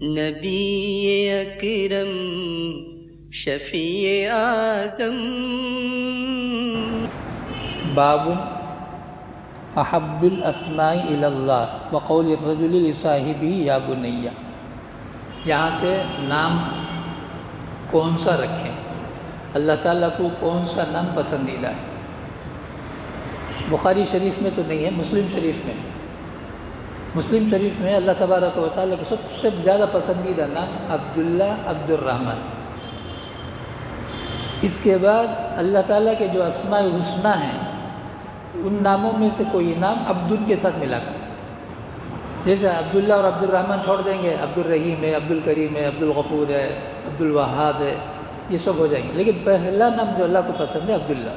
نبی اکرم شفیع اعظم۔ باب احب الاسماء الی اللہ وقول الرجل لصاحبہ یا بنی۔ یہاں سے نام کون سا رکھیں، اللہ تعالیٰ کو کون سا نام پسندیدہ ہے۔ بخاری شریف میں تو نہیں ہے، مسلم شریف میں۔ مسلم شریف میں اللہ تبارک و تعالیٰ کو سب سے زیادہ پسندیدہ نام عبداللہ عبد الرحمن۔ اس کے بعد اللہ تعالیٰ کے جو اسماء الحسنی ہیں ان ناموں میں سے کوئی نام عبد کے ساتھ ملا کر، جیسے عبداللہ اور عبد الرحمن چھوڑ دیں گے، عبد الرحیم ہے، عبد الکریم ہے، عبد الغفور ہے، عبد الوہاب ہے، یہ سب ہو جائیں گے، لیکن پہلا نام جو اللہ کو پسند ہے عبداللہ۔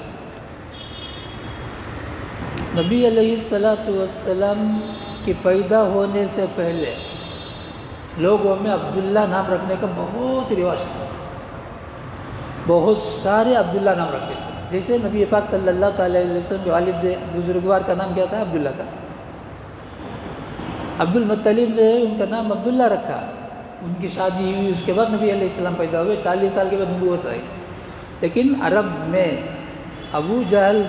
نبی علیہ السلام کے پیدا ہونے سے پہلے لوگوں میں عبداللہ نام رکھنے کا بہت رواج تھا، بہت سارے عبداللہ نام رکھتے تھے۔ جیسے نبی پاک صلی اللہ تعالیٰ علیہ وسلم کے والد بزرگوار کا نام کیا تھا؟ عبداللہ تھا۔ عبد المطلب نے ان کا نام عبداللہ رکھا، ان کی شادی ہوئی، اس کے بعد نبی علیہ السلام پیدا ہوئے، 40 سال کے بعد نبوت آئی۔ لیکن عرب میں ابو جہل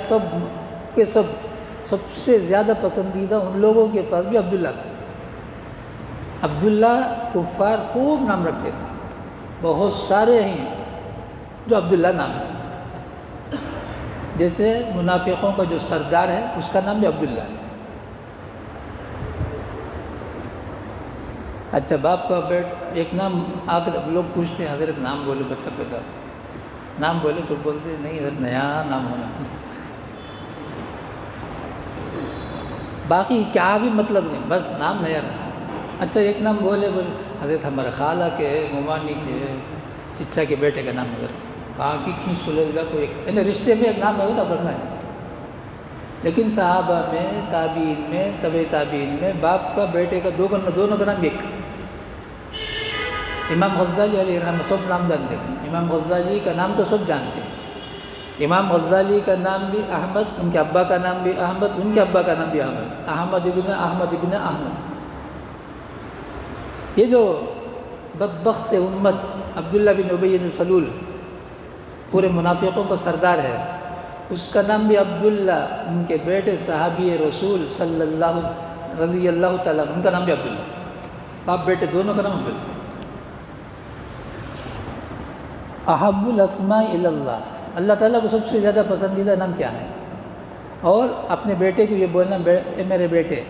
سب سے زیادہ پسندیدہ ان لوگوں کے پاس بھی عبداللہ تھا۔ عبداللہ کفار خوب نام رکھتے تھے، بہت سارے ہیں جو عبداللہ نام ہے۔ جیسے منافقوں کا جو سردار ہے اس کا نام بھی عبداللہ ہے۔ اچھا، باپ کا ایک نام آگر لوگ پوچھتے ہیں حضرت نام بولے بچہ پیدا، نام بولے تو بولتے نہیں حضرت نیا نام ہونا، باقی کیا بھی مطلب نہیں، بس نام نیا رہنا۔ اچھا، ایک نام بولے حضرت ہمارے خالہ کے ممانی کے چچا کے بیٹے کا نام حضرت، باقی کھینچ کو لے گا کوئی یعنی رشتے میں ایک نام ہوتا رکھنا ہے۔ لیکن صحابہ میں، تابعین میں، تبع تابعین میں باپ کا بیٹے کا دونوں کا نام ایک۔ امام غزالی علیہ رحمہ سب نام جانتے ہیں، امام غزالی کا نام تو سب جانتے ہیں۔ امام غزالی کا نام بھی احمد، ان کے ابا کا نام بھی احمد، ان کے ابا کا نام بھی احمد، احمد ابن احمد۔ یہ جو بدبخت امت عبداللہ بن ابی بن سلول پورے منافقوں کا سردار ہے، اس کا نام بھی عبداللہ، ان کے بیٹے صحابی رسول صلی اللہ رضی اللہ تعالیٰ ان کا نام بھی عبداللہ، باپ بیٹے دونوں کا نام عبداللہ۔ احب الاسماء الی اللہ، اللہ تعالیٰ کو سب سے زیادہ پسندیدہ نام کیا ہے؟ اور اپنے بیٹے کو یہ بولنا اے میرے بیٹے،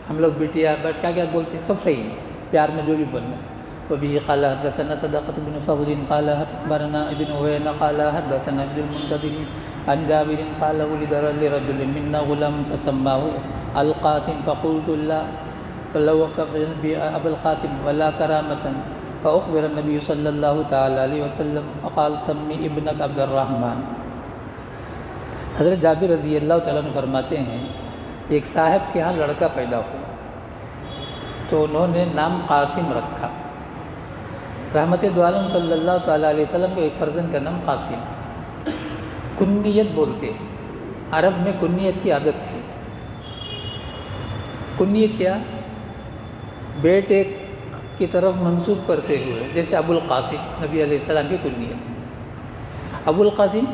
ہم لوگ بیٹیا بٹ کیا بولتے ہیں، سب صحیح ہے، پیار میں جو بھی بولنا۔ وبه قال حدثنا صدقة بن فضل قال أخبرنا ابن عيينة قال حدثنا ابن المنكدر عن جابر قال ولد لرجل منا غلام فسماه القاسم فقلت لا فلو بي أبا القاسم ولا كرامة فأخبر النبي صلى الله تعالى عليه وسلم فقال سمي ابنك عبد الرحمن۔ حضرت جابر رضی اللہ تعالیٰ عنہ فرماتے ہیں ایک صاحب کے ہاں لڑکا پیدا ہوا تو انہوں نے نام قاسم رکھا۔ رحمت دو عالم صلی اللہ تعالیٰ علیہ وسلم کے ایک فرزند کا نام قاسم، کنیت بولتے ہیں، عرب میں کنیت کی عادت تھی۔ کنیت کیا؟ بیٹے کی طرف منسوب کرتے ہوئے، جیسے ابو القاسم نبی علیہ السلام کی کنیت۔ ابو القاسم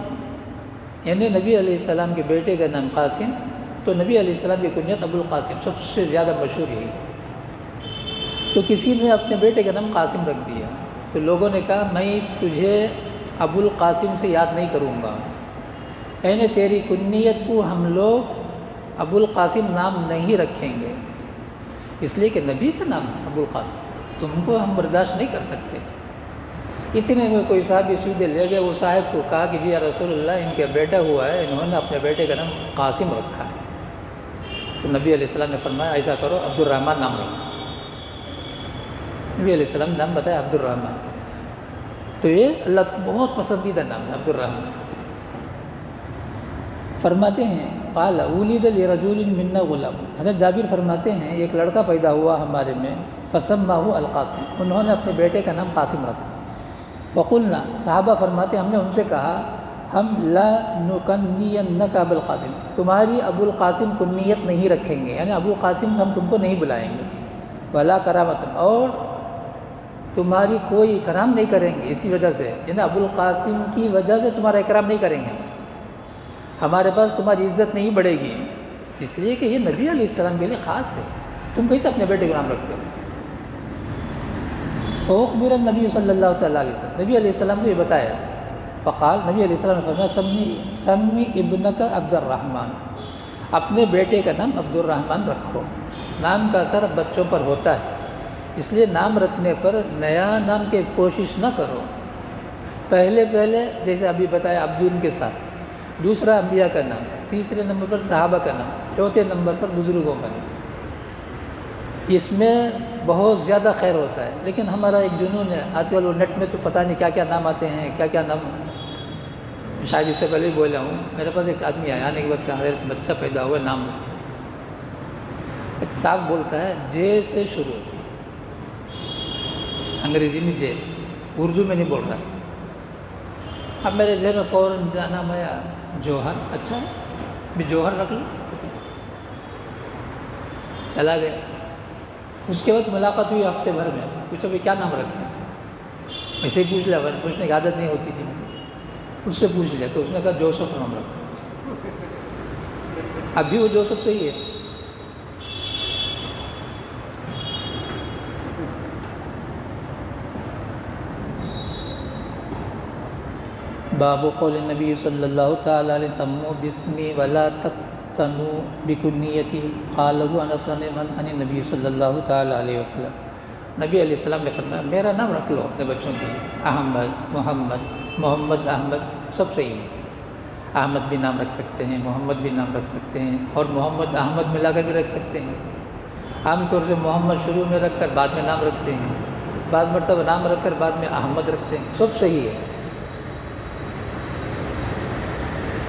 یعنی نبی علیہ السلام کے بیٹے کا نام قاسم، تو نبی علیہ السلام کی کنیت ابو القاسم، سب سے زیادہ مشہور یہی۔ تو کسی نے اپنے بیٹے کا نام قاسم رکھ دیا، تو لوگوں نے کہا میں تجھے ابو القاسم سے یاد نہیں کروں گا، یعنی تیری کنیت کو ہم لوگ ابو القاسم نام نہیں رکھیں گے، اس لیے کہ نبی کا نام ہے ابو القاسم، تم کو ہم برداشت نہیں کر سکتے۔ اتنے میں کوئی صاحب سیدھے لے گئے، وہ صاحب کو کہا کہ جی یا رسول اللہ، ان کے بیٹا ہوا ہے، انہوں نے اپنے بیٹے کا نام قاسم رکھا ہے۔ تو نبی علیہ السلام نے فرمایا ایسا کرو، عبد الرحمن نام رکھو۔ نبی علیہ السلام نے نام بتایا عبد الرحمن، تو یہ اللہ کا بہت پسندیدہ نام ہے عبد الرحمن۔ فرماتے ہیں قال ولد لرجل منا غلام، حضرت جابر فرماتے ہیں ایک لڑکا پیدا ہوا ہمارے میں، فسماه القاسم، انہوں نے اپنے بیٹے کا نام قاسم رکھا۔ فقلنا، صحابہ فرماتے ہیں ہم نے ان سے کہا ہم لا نکنینک ابو القاسم، تمہاری ابو القاسم کنیت نہیں رکھیں گے، یعنی ابو القاسم سے ہم تم کو نہیں بلائیں گے، ولا کرامۃ، اور تمہاری کوئی اکرام نہیں کریں گے اسی وجہ سے، یعنی ابو القاسم کی وجہ سے تمہارا اکرام نہیں کریں گے، ہمارے پاس تمہاری عزت نہیں بڑھے گی، اس لیے کہ یہ نبی علیہ السلام کے لیے خاص ہے، تم کیسے اپنے بیٹے کا نام رکھتے ہو؟ فأخبر النبی صلی اللہ تعالیٰ علیہ وسلم، نبی علیہ السلام کو یہ بتایا، فقال، نبی علیہ السلام نے فرمایا سمی ابنک عبد الرحمن، اپنے بیٹے کا نام عبد الرحمن رکھو۔ نام کا اثر بچوں پر ہوتا ہے، اس لیے نام رکھنے پر نیا نام کی کوشش نہ کرو، پہلے جیسے ابھی بتایا عبدون کے ساتھ، دوسرا انبیاء کا نام، تیسرے نمبر پر صحابہ کا نام، چوتھے نمبر پر بزرگوں کا نام، اس میں بہت زیادہ خیر ہوتا ہے۔ لیکن ہمارا ایک جنون ہے، آج کل وہ نیٹ میں تو پتہ نہیں کیا کیا نام آتے ہیں، کیا کیا نام، شاید اس سے پہلے بھی بولا ہوں، میرے پاس ایک آدمی آیا، آنے کے بعد کہا حضرت بچہ پیدا ہوا نام ایک صاحب بولتا ہے جے سے شروع، انگریزی میں جے، اردو میں نہیں بول رہا۔ اب میرے ذہن میں فوراً جانا میں جوہر، اچھا ہے بھی جوہر رکھ لو، چلا گیا۔ اس کے بعد ملاقات ہوئی ہفتے بھر میں، پوچھو بھائی کیا نام رکھیں، ایسے ہی پوچھ لیا، پوچھنے کی عادت نہیں ہوتی تھی، اس سے پوچھ لیا تو اس نے کہا جوسف نام رکھا، اب بھی وہ جوسف صحیح ہے۔ باب قول النبی صلی اللہ تعالیٰ علیہ وسلم بسمی ولا تقتنوا بکنیتی قالہ انس عن النبی صلی اللہ تعالیٰ علیہ وسلم، نبی علیہ السلام نے فرمایا میرا نام رکھ لو اپنے بچوں کے لیے، احمد، محمد احمد سب صحیح ہے، احمد بھی نام رکھ سکتے ہیں، محمد بھی نام رکھ سکتے ہیں، اور محمد احمد ملا کر بھی رکھ سکتے ہیں۔ عام طور سے محمد شروع میں رکھ کر بعد میں نام رکھتے ہیں، بعض مرتبہ نام رکھ کر بعد میں احمد رکھتے ہیں، سب صحیح ہے۔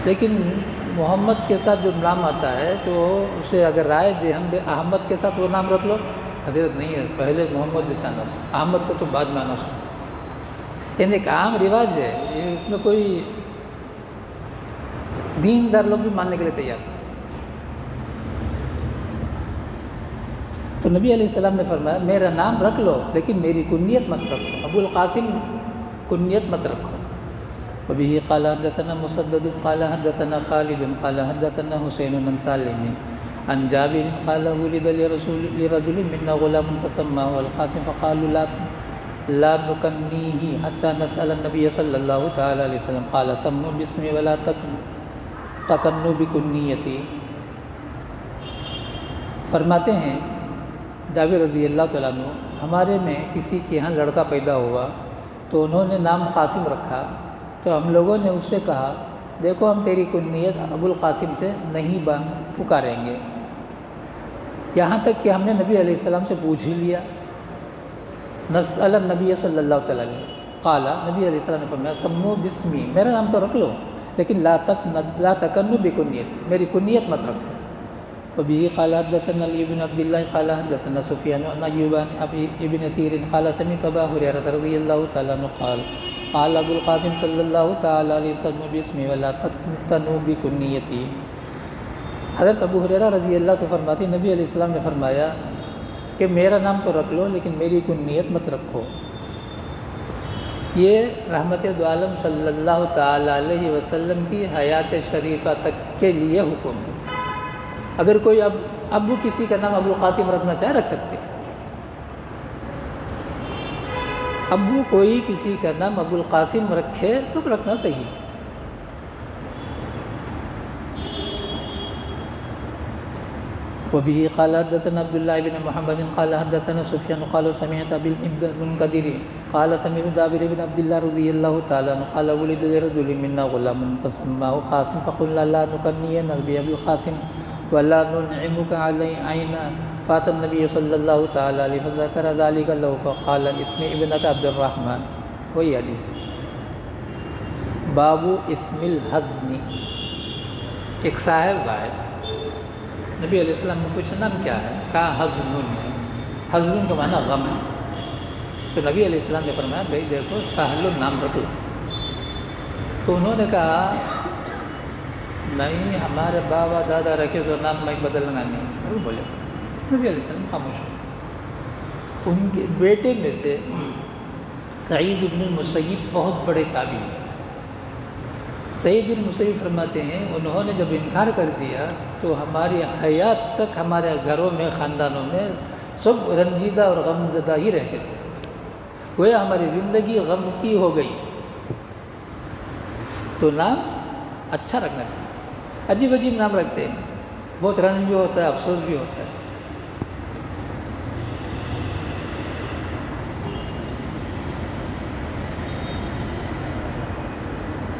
لیکن محمد کے ساتھ جو نام آتا ہے تو اسے اگر رائے دے ہم احمد کے ساتھ وہ نام رکھ لو، حضرت نہیں ہے، پہلے محمد سے آنا سو، احمد کو تو بعد میں آنا سو، یعنی ایک عام رواج ہے، یہ اس میں کوئی دیندار لوگ بھی ماننے کے لیے تیار۔ تو نبی علیہ السلام نے فرمایا میرا نام رکھ لو لیکن میری کنیت مت رکھو، ابو القاسم کنیت مت رکھو۔ وبه قال حدثنا مسدد قال حدثنا خالد قال حدثنا حسين بن سالم عن جابر قال ولد لرجل منا غلام فسماه القاسم فقالوا لا نكنيه حتى نسأل النبي صلى الله تعالى عليه وسلم قال سموا باسمي ولا تكنوا بكنيتي۔ فرماتے ہیں جابر رضی اللہ تعالیٰ عنہ، ہمارے میں کسی کے ہاں لڑکا پیدا ہوا تو انہوں نے نام قاسم رکھا، تو ہم لوگوں نے اس سے کہا دیکھو ہم تیری کنیت ابو القاسم سے نہیں پکاریں گے، یہاں تک کہ ہم نے نبی علیہ السلام سے پوچھ ہی لیا، نسأل النبی صلی اللہ تعالیٰ علیہ قال، نبی علیہ السلام نے فرمایا سمو بسمی، میرا نام تو رکھ لو لیکن لا تکنوا بکنیت، میری کنیت مت رکھو۔ وبه قال حدثنا علي بن عبد الله قال حدثنا سفيان عن ايوب عن ابن سير قال سمعت ابا هريره رضي الله تعالى عنه قال ابو القاسم صلی اللہ تعالیٰ علیہ وسلم بسمی ولا تقتنوا بکنیتی۔ حضرت ابو ہریرہ رضی اللہ تو فرماتی نبی علیہ السلام نے فرمایا کہ میرا نام تو رکھ لو لیکن میری کنیت مت رکھو۔ یہ رحمت دو عالم صلی اللہ تعالیٰ علیہ وسلم کی حیات شریفہ تک کے لیے حکم ہے، اگر کوئی اب کسی کا نام ابو القاسم رکھنا چاہے رکھ سکتے، ابو کوئی کسی کا نام ابو القاسم رکھے تو رکھنا صحیح۔ وبه قال حدثنا عبد الله بن محمد قال حدثنا سفيان قال سمعت ابي المنكدر قال سمعت جابر بن عبد الله رضي الله تعالى عنه قال ولد لرجل منا غلام فسماه قاسم فقلنا لا نكنين بأبي القاسم ولا ننعمك عليه عينا، فات النبی صلی اللہ تعالیٰ علیہ وسلم فذکر ذلك له فقال اسم ابنك عبد الرحمن، وہی حدیث ہے۔ باب اسم الحزن، ایک صاحب آئے نبی علیہ السلام نے پوچھا نام کیا ہے، کہا حزن، حزن کا معنی غم ہے، تو نبی علیہ السلام نے فرمایا بھائی دیکھو سہل نام رکھ لو، تو انہوں نے کہا نہیں ہمارے بابا دادا رکھے سو نام میں بدلنا نہیں، بولے نبی علیہ السلام خاموش ہو۔ ان کے بیٹے میں سے سعید بن المسیب بہت بڑے تابعی ہیں۔ سعید بن المسیب فرماتے ہیں انہوں نے جب انکار کر دیا تو ہماری حیات تک ہمارے گھروں میں، خاندانوں میں سب رنجیدہ اور غمزدہ ہی رہتے تھے، گویا ہماری زندگی غم کی ہو گئی۔ تو نام اچھا رکھنا چاہیے، عجیب عجیب نام رکھتے ہیں، بہت رنج بھی ہوتا ہے، افسوس بھی ہوتا ہے۔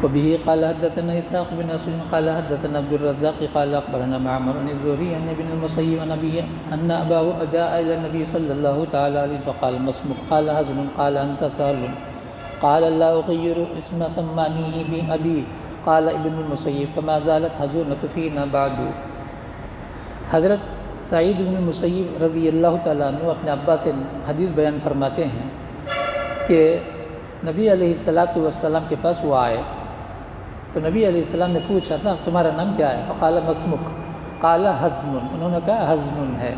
وبه قال حدثنا اسحاق بن نصر قال حدثنا عبد الرزاق قال اخبرنا معمر عن الزهري عن ابن المسيب عن ابيه ان اباه جاء الى النبي صلى الله تعالى عليه فقال ما اسمك؟ قال حزن. قال انت سهل. قال لا اغير اسم سمانيه بابي. قال ابن المسيب فما زالت حزونة فينا بعد. حضرت سعید بن المسیب رضی اللہ تعالیٰ عنہ اپنے ابا سے حدیث بیان فرماتے ہیں کہ نبی علیہ السلام کے پاس وہ آئے تو نبی علیہ السلام نے پوچھا تھا تمہارا نام کیا ہے؟ فقال مسمک. قال حزن. انہوں نے کہا حزن ہے۔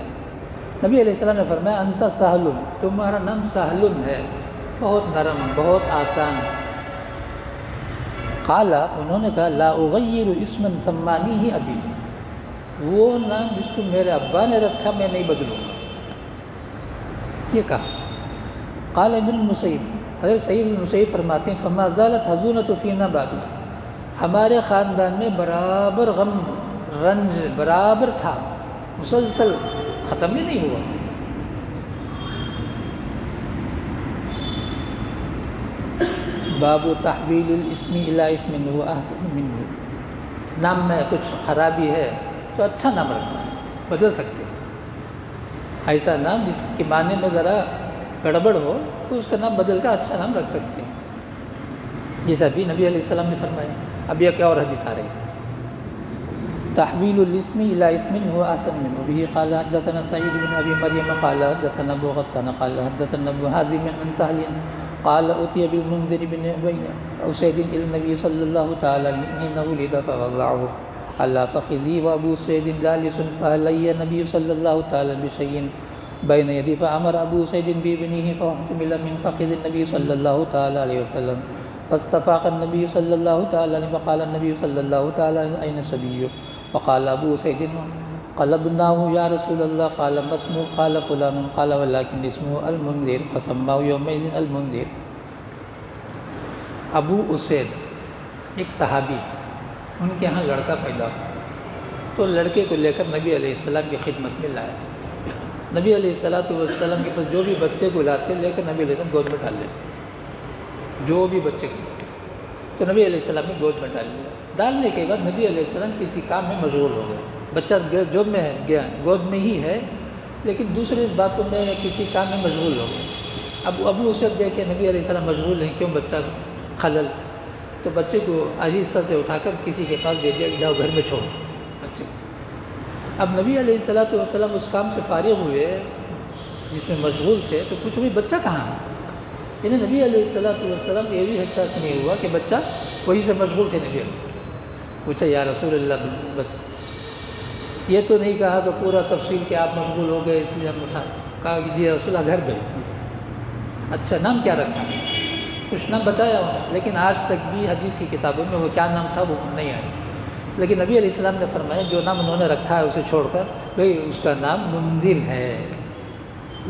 نبی علیہ السلام نے فرمایا انت سہل، تمہارا نام سہل ہے، بہت نرم، بہت آسان۔ قال، انہوں نے کہا لا اغیر اسما سمانی ابی، وہ نام جس کو میرے ابا نے رکھا میں نہیں بدلوں گا، یہ کہا۔ قال ابن المسیب، حضرت سعید بن المسیب فرماتے ہیں فما زالت حزونۃ فینا بعد، ہمارے خاندان میں برابر غم رنج برابر تھا، مسلسل ختم ہی نہیں ہوا۔ باب تحویل الاسم الی اسم هو احسن منه، نام میں کچھ خرابی ہے تو اچھا نام رکھنا ہے، بدل سکتے ہیں۔ ایسا نام جس کے معنی میں ذرا گڑبڑ ہو تو اس کا نام بدل کر اچھا نام رکھ سکتے ہیں، جیسا بھی نبی علیہ السلام نے فرمایا۔ اب یہ کیا اور حدیث آ رہی ہے؟ تحویل الاسم الی اسم هو احسن منه، به قال حدثنا سعید بن ابی مریم قال حدثنا ابو غسان قال حدثنا ابو حازم عن سهل قال اتي بالمنذر بن اسید الى النبي صلی اللہ تعالی حين ولد فوضعه على فخذي وابو سعید جالس فعلي النبي صلی اللہ تعالی بشيء بين يدي فامر ابو سعید بابنه فاحتمل من فخذ النبي صلی اللہ تعالی علیہ وسلم فاستفاق النبي صلی اللہ تعالی علیہ فقال النبي صلی اللہ تعالی اين الصبي؟ فقال ابو سعید قلبناه یا رسول اللہ قال ما اسمه؟ قال فلان قال ولكن اسمه المنذر فسماه يومئذ المنذر۔ ابو اسید ایک صحابی، ان کے ہاں لڑکا پیدا ہوا تو لڑکے کو لے کر نبی علیہ السلام کی خدمت میں لایا۔ نبی علیہ السلام کے پاس جو بھی بچے کو لاتے لے کر نبی علیہ السلام گود میں ڈال لیتے، جو بھی بچے کو تو نبی علیہ السلام نے گود میں ڈال لیا۔ ڈالنے کے بعد نبی علیہ السلام کسی کام میں مشغول ہو گئے، بچہ جوب میں گیا، گود میں ہی ہے لیکن دوسری باتوں میں کسی کام میں مشغول ہو گئے۔ اب ابو اسید دیکھے نبی علیہ السلام مشغول ہیں، کیوں بچہ خلل، تو بچے کو آہستہ سے اٹھا کر کسی کے پاس دے دیا کہ جاؤ گھر میں چھوڑو بچے۔ اب نبی علیہ السلام اس کام سے فارغ ہوئے جس میں مشغول تھے تو پوچھو بھائی بچہ کہاں ہے؟ یعنی نبی علیہ السلام یہ بھی احساس نہیں ہوا کہ بچہ وہی سے مشغول تھے۔ نبی علیہ السلام پوچھا یا رسول اللہ، بس یہ تو نہیں کہا کہ پورا تفصیل کہ آپ مشغول ہو گئے اس لیے ہم اٹھا، کہا کہ جی رسول اللہ گھر بھیج دیے۔ اچھا نام کیا رکھا؟ کچھ نام بتایا انہوں نے، لیکن آج تک بھی حدیث کی کتابوں میں وہ کیا نام تھا وہ نہیں آیا، لیکن نبی علیہ السلام نے فرمایا جو نام انہوں نے رکھا ہے اسے چھوڑ کر بھئی اس کا نام منذر ہے،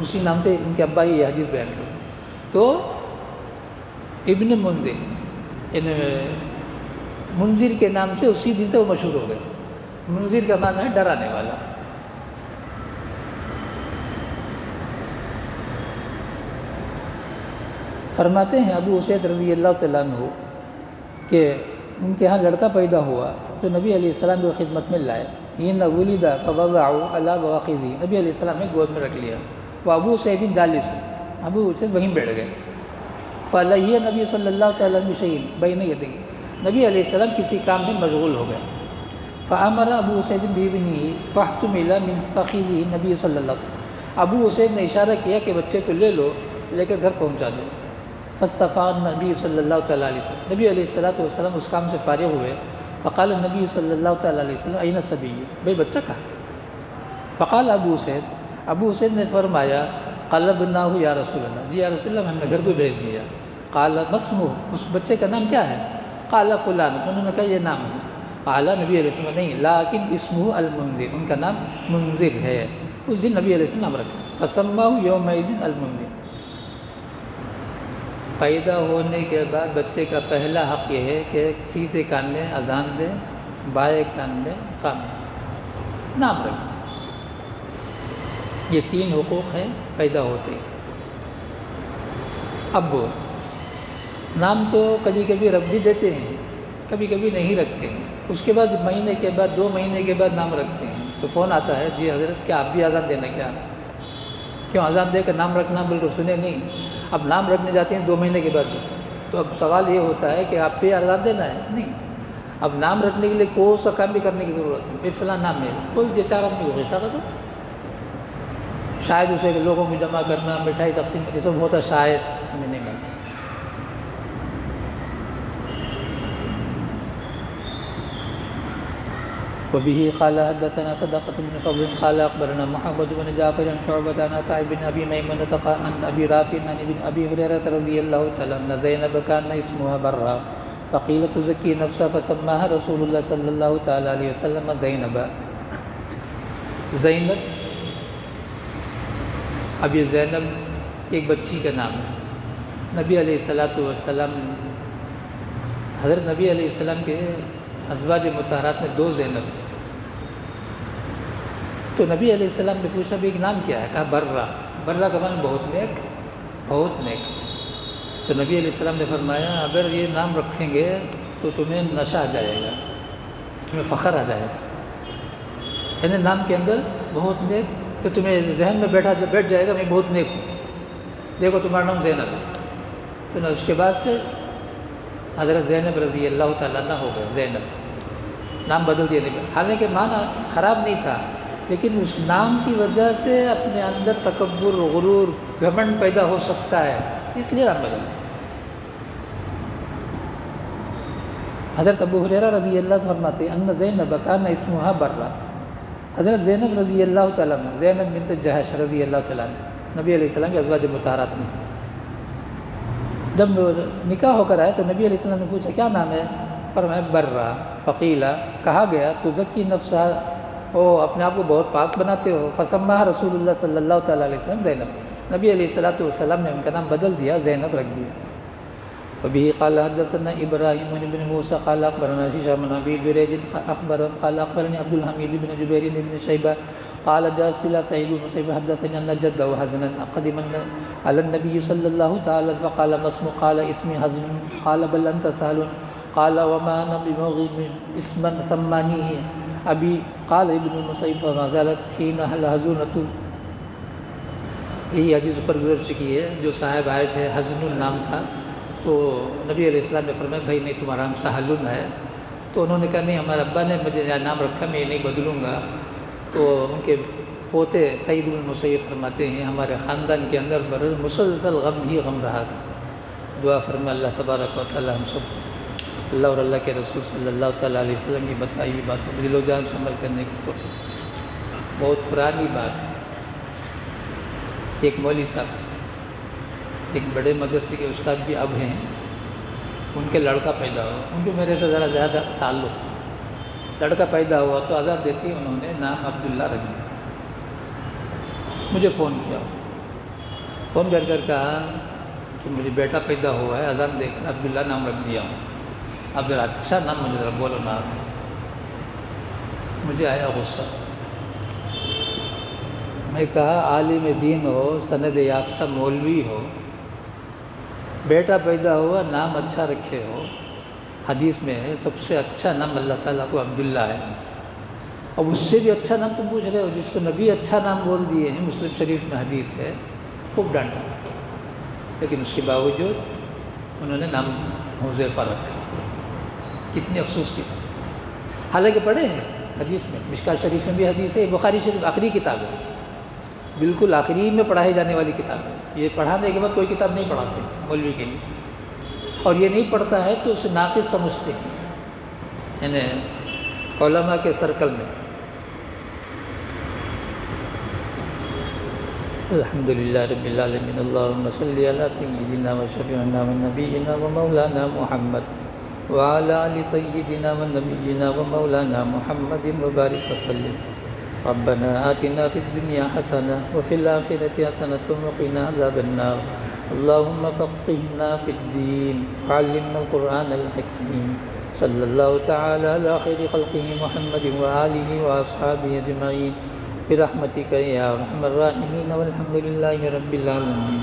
اسی نام سے ان کے ابا ہی یہ حدیث بیان کریں تو ابن منذر، منذر کے نام سے اسی دن سے وہ مشہور ہو گئے۔ منذر کا معنی ہے ڈرانے والا۔ فرماتے ہیں ابو اسید رضی اللہ تعالیٰ عنہ کہ ان کے ہاں لڑکا پیدا ہوا تو نبی علیہ السلام کو خدمت میں لائے۔ حين ولد فوضعه على فخذه، نبی علیہ السلام نے گود میں رکھ لیا۔ وہ ابو سعید جالس، ابو اسید وہیں بیٹھ گئے۔ فعلیہ نبی صلی اللہ تعالیٰ بشیء بین یدیہ، نبی علیہ السلام کسی کام میں مشغول ہو گئے۔ فامر ابو سعید بابنہ فاحتمل من فخذہ نبی صلی اللہ علیہ وسلم، ابو اسید نے اشارہ کیا کہ بچے کو لے لو، لے کر گھر پہنچا دو۔ فاستفاق نبی صلی اللہ تعالیٰ علیہ وسلم، نبی علیہ السلام اس کام سے فارغ ہوئے۔ فقال النبی صلی اللہ تعالیٰ علیہ وسلم این الصبی، بھئی بچہ کہاں؟ فقال ابو اسید نے فرمایا قلبناہ یا رسول اللہ، جی یا رسول اللہ ہم نے گھر کو بھیج دیا۔ قال مسمو، اس بچے کا نام کیا ہے؟ قال فلان، انہوں نے کہا یہ نام ہے۔ قال نبی علیہ السلام نہیں، لیکن اسمہ المنذر، ان کا نام منذر ہے۔ اس دن نبی علیہ السلام رکھا فسماہ یومئذ المنذر۔ پیدا ہونے کے بعد بچے کا پہلا حق یہ ہے کہ سیدھے کان میں اذان دے، بائیں کان میں اقامت دے، نام رکھ دے۔ یہ 3 حقوق ہیں پیدا ہوتے ہی۔ اب نام تو کبھی کبھی رکھ بھی دیتے ہیں، کبھی کبھی نہیں رکھتے ہیں، اس کے بعد مہینے کے بعد 2 مہینے کے بعد نام رکھتے ہیں۔ تو فون آتا ہے، جی حضرت کیا آپ بھی اذان دینا کیا؟ کیوں اذان دے کر نام رکھنا؟ بالکل سنے نہیں، اب نام رکھنے جاتے ہیں 2 مہینے کے بعد۔ تو اب سوال یہ ہوتا ہے کہ آپ پہ اذان دینا ہے؟ نہیں، اب نام رکھنے کے لیے کوئی سا کام بھی کرنے کی ضرورت نہیں۔ بے فلاں نام ہے، کوئی 4 آدمی کو حصہ دو، شاید اسے لوگوں کو جمع کرنا، مٹھائی تقسیم، یہ سب ہوتا شاید، ہمیں نہیں معلوم۔ وبه قال حدثنا صدقة بن فضل قال أخبرنا محمد بن جعفر عن شعبة عن عطاء بن أبي ميمونة عن أبي رافع عن أبي هريرة رضي الله تعالى عنه زينب كان اسمها برا فقيل تزكي نفسها فسماها رسول الله صلى الله تعالى عليه وسلم زينب۔ زینب، اب یہ زینب ایک بچی کا نام ہے۔ نبی علیہ السلام، حضرت نبی علیہ السلام کے ازواج مطہرات میں 2 زینب ہیں۔ تو نبی علیہ السلام نے پوچھا بھی ایک نام کیا ہے؟ کہا برا۔ برا کا معنی بہت نیک، بہت نیک۔ تو نبی علیہ السلام نے فرمایا اگر یہ نام رکھیں گے تو تمہیں نشہ آ جائے گا، تمہیں فخر آ جائے گا، یعنی نام کے اندر بہت نیک، تو تمہیں ذہن میں بیٹھ جائے گا میں بہت نیک ہوں، دیکھو تمہارا نام زینب ہے۔ تو اس کے بعد سے حضرت زینب رضی اللہ تعالیٰ عنہ ہو گئے، زینب نام بدل دیا نہیں، حالانکہ معنی خراب نہیں تھا، لیکن اس نام کی وجہ سے اپنے اندر تکبر، غرور، گھمنڈ پیدا ہو سکتا ہے، اس لیے نام بدل دیا۔ حضرت ابو ہریرہ رضی اللہ عنہ فرماتے ہیں ان زینب کان اسمها برا، حضرت زینب رضی اللہ تعالیٰ عنہ، زینب بنت جہش رضی اللہ تعالیٰ عنہ، نبی علیہ السلام کے ازواج مطہرات میں سے، جب نکاح ہو کر آئے تو نبی علیہ السلام نے پوچھا کیا نام ہے؟ فرمایا برا۔ فقیلا، کہا گیا تزکی نفسها، او اپنے آپ کو بہت پاک بناتے ہو، فسماها رسول اللہ صلی اللہ تعالیٰ علیہ وسلم زینب، نبی علیہ السلام نے ان کا نام بدل دیا، زینب رکھ دیا۔ وبه قال حدثنا ابراہیم بن موسیٰ قال اخبرنا هشام بن ابي جريج قال اخبرني عبد الحميد بن جبير بن شيبة قال جاءت الى سعيد بن مسيب حدثني ان جده حزنا قدم على النبي صلى الله تعالى فقال ما اسمه؟ قال اسمي حزن قال بل انت سهل قال وما انا بمغيب اسما سمانيه ابي قال ابن المسيب فما زالت حين الحزونة، یہی حدیث پر گزر چکی ہے، جو صاحب آئے تھے حزن نام تھا، تو نبی علیہ السلام نے فرمایا بھائی نہیں تمہارا نام سہلن ہے، تو انہوں نے کہا نہیں ہمارے ابا نے مجھے نام رکھا میں یہ نہیں بدلوں گا۔ تو ان کے پوتے سعید بن مسیب فرماتے ہیں ہمارے خاندان کے اندر مسلسل غم ہی غم رہا کرتا، دعا فرمائے اللہ تبارک و تعالی ہم سب اللہ اور اللہ کے رسول صلی اللہ تعالیٰ علیہ وسلم کی بتائی ہوئی باتوں دل و جان سے عمل کرنے کی توفیق۔ بہت پرانی بات ہے، ایک مولوی صاحب ایک بڑے مدرسے کے استاد بھی اب ہیں، ان کے لڑکا پیدا ہوا، ان کو میرے سے ذرا زیادہ تعلق، لڑکا پیدا ہوا تو اذان دیتی انہوں نے نام عبداللہ رکھ دیا۔ مجھے فون کیا، فون کر کہا کہ مجھے بیٹا پیدا ہوا ہے، اذان دے کر عبداللہ نام رکھ دیا ہوں، اب ذرا اچھا نام مجھے ذرا بولو نام ہے۔ مجھے آیا غصہ، میں کہا عالم دین ہو، سند یافتہ مولوی ہو، بیٹا پیدا ہوا نام اچھا رکھے ہو، حدیث میں ہے سب سے اچھا نام اللہ تعالیٰ کو عبداللہ ہے، اب اس سے بھی اچھا نام تم پوچھ رہے ہو جس کو نبی اچھا نام بول دیے ہیں، مسلم شریف میں حدیث ہے، خوب ڈانٹا، لیکن اس کے باوجود انہوں نے نام حذیفہ رکھا، کتنی افسوس کی بات۔ حالانکہ پڑھے ہیں حدیث میں، مشکات شریف میں بھی حدیث ہے، بخاری شریف آخری کتاب ہے، بالکل آخری میں پڑھائی جانے والی کتاب ہے، یہ پڑھانے کے بعد کوئی کتاب نہیں پڑھاتے مولوی کے لیے، اور یہ نہیں پڑھتا ہے تو اسے ناقص سمجھتے ہیں، یعنی علماء کے سرکل میں۔ الحمد للہ رب العالمین اللہم صلی علی سیدنا و شفیعنا و نبینا و مولانا محمد وعلی آل سیدنا و نبینا و مولانا محمد وبارک وسلم ربنا آتنا فی الدنیا حسنہ وفی الآخرۃ حسنۃ وقنا عذاب النار اللہم فقہنا فی الدین وعلمنا القرآن الحکیم صلی اللہ تعالی علی خیر خلقہ محمد وآلہ واصحابہ اجمعین برحمتک یا ارحم الراحمین والحمد للہ رب العالمین.